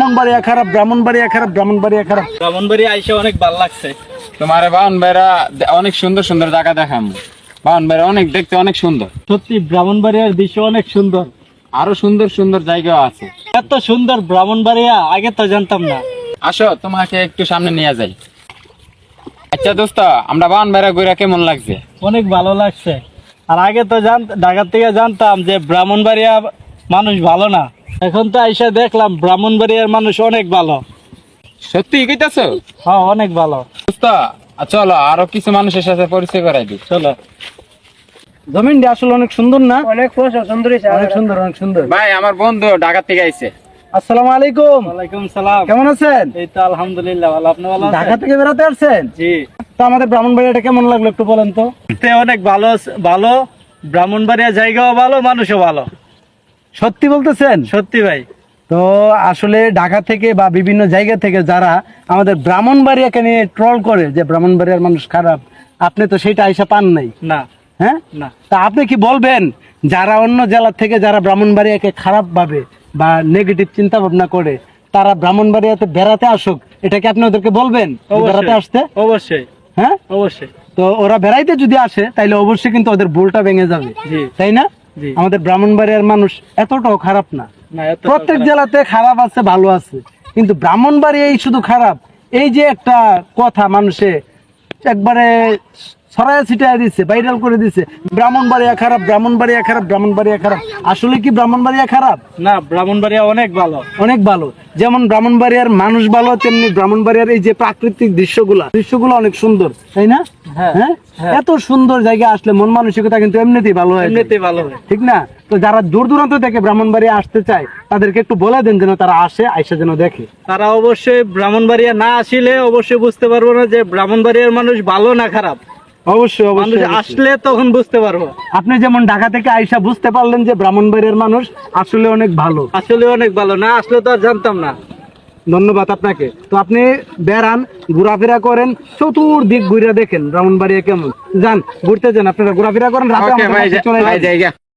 ব্রাহ্মণবাড়িয়া খারাপ, ব্রাহ্মণবাড়িয়া খারাপ, ব্রাহ্মণবাড়িয়া খারাপ। ব্রাহ্মণবাড়িয়া আইসা অনেক ভালো লাগছে। তোমার বাউনবাড়িয়া অনেক সুন্দর সুন্দর জায়গা দেখাম। বাউনবাড়িয়া অনেক দেখতে অনেক সুন্দর। সত্যি ব্রাহ্মণবাড়িয়ার দৃশ্য অনেক সুন্দর, আরো সুন্দর সুন্দর জায়গা আছে। এত সুন্দর ব্রাহ্মণবাড়িয়া আগে তো জানতাম না। আসো তোমাকে একটু সামনে নিয়ে যাই। আচ্ছা দোস্ত, আমরা বাউনবাড়িয়া ঘুরে কেমন লাগছে? অনেক ভালো লাগছে। আর আগে তো ঢাকা থেকে জানতাম যে ব্রাহ্মণবাড়িয়া মানুষ ভালো না, এখন তো আইসা দেখলাম ব্রাহ্মণবাড়িয়ার মানুষ অনেক ভালো। সত্যি কইতাছো? হ্যাঁ, অনেক ভালো। দোস্ত চলো আরো কিছু মানুষের সাথে পরিচয় করাই দিই। চলো। জমিনটা আসলে অনেক সুন্দর না? অনেক সুন্দর, অনেক সুন্দর, অনেক সুন্দর। ভাই আমার বন্ধু ঢাকা থেকে আইছে। আসসালামু আলাইকুম। ওয়ালাইকুম সালাম। কেমন আছেন? এই তো আলহামদুলিল্লাহ ভালো। আপনি ভালো আছেন? ঢাকা থেকে বেড়াতে আসছেন? জি। তো আমাদের ব্রাহ্মণবাড়িয়াটা কেমন লাগলো একটু বলেন তো। অনেক ভালো ভালো, ব্রাহ্মণবাড়িয়া জায়গাও ভালো, মানুষও ভালো। সত্যি বলতেছেন? সত্যি ভাই। তো আসলে ঢাকা থেকে বা বিভিন্ন জায়গা থেকে যারা আমাদের ব্রাহ্মণবাড়িয়াকে নিয়ে ট্রল করে যে ব্রাহ্মণবাড়িয়ার মানুষ খারাপ, আপনি তো সেটা আইসা পান নাই। না হ্যাঁ না। তা আপনি কি বলবেন যারা অন্য জেলা থেকে যারা ব্রাহ্মণবাড়িয়াকে খারাপ ভাবে বা নেগেটিভ চিন্তা ভাবনা করে তারা ব্রাহ্মণবাড়িয়াতে বেড়াতে আসুক, এটা কি আপনি ওদেরকে বলবেন বেড়াতে আসতে? অবশ্যই, হ্যাঁ অবশ্যই। তো ওরা বেড়াইতে যদি আসে তাইলে অবশ্যই কিন্তু ওদের ভুলটা ভেঙে যাবে, জি। তাই না? জি। আমাদের ব্রাহ্মণবাড়িয়ার মানুষ এতটাও খারাপ না। না, এত প্রত্যেক খারাপ। জেলাতে খারাপ আছে, ভালো আছে, কিন্তু ব্রাহ্মণবাড়িয়াই শুধু খারাপ। এই যে একটা কথা মানুষে একবারে ছড়ায় ছিটায় দিচ্ছে, ভাইরাল করে দিচ্ছে, ব্রাহ্মণবাড়িয়া খারাপ, ব্রাহ্মণবাড়িয়া খারাপ, ব্রাহ্মণবাড়িয়া খারাপ। আসলে কি ব্রাহ্মণবাড়িয়া খারাপ? না, ব্রাহ্মণবাড়িয়া অনেক ভালো। অনেক ভালো। যেমন ব্রাহ্মণবাড়িয়ার মানুষ ভালো, তেমনি ব্রাহ্মণবাড়িয়ার এই যে প্রাকৃতিক দৃশ্যগুলো অনেক সুন্দর, তাই না? হ্যাঁ, হ্যাঁ, হ্যাঁ। এত সুন্দর জায়গা আসলে মন মানসিকতা কিন্তু এমনিতেই ভালো হয়, এমনিতেই ভালো হয়। ঠিক না? তো যারা দূর দূরান্ত থেকে ব্রাহ্মণবাড়িয়া আসতে চায় তাদেরকে একটু বলে দেন যেন তারা আইসা যেন দেখে। তারা অবশ্যই ব্রাহ্মণবাড়িয়া না আসলে অবশ্যই বুঝতে পারবো না যে ব্রাহ্মণবাড়িয়ার মানুষ ভালো না খারাপ। অবশ্যই মানুষ অবশ্যই আসলে তখন বুঝতে পারবো। আপনি যেমন ঢাকা থেকে আইসা বুঝতে পারলেন যে ব্রাহ্মণবাড়িয়ার মানুষ আসলে অনেক ভালো। আসলে অনেক ভালো, না আসলে তো আর জানতাম না। ধন্যবাদ আপনাকে। তো আপনি বেড়ান, ঘোরাফেরা করেন, চতুর্দিক ঘুরে দেখেন ব্রাহ্মণবাড়িয়া কেমন। যান, ঘুরতে যান, আপনারা ঘোরাফেরা করেন, রাতে ওকে আমাদের ভাই, বাসায় চলে ভাই যান। জায়গা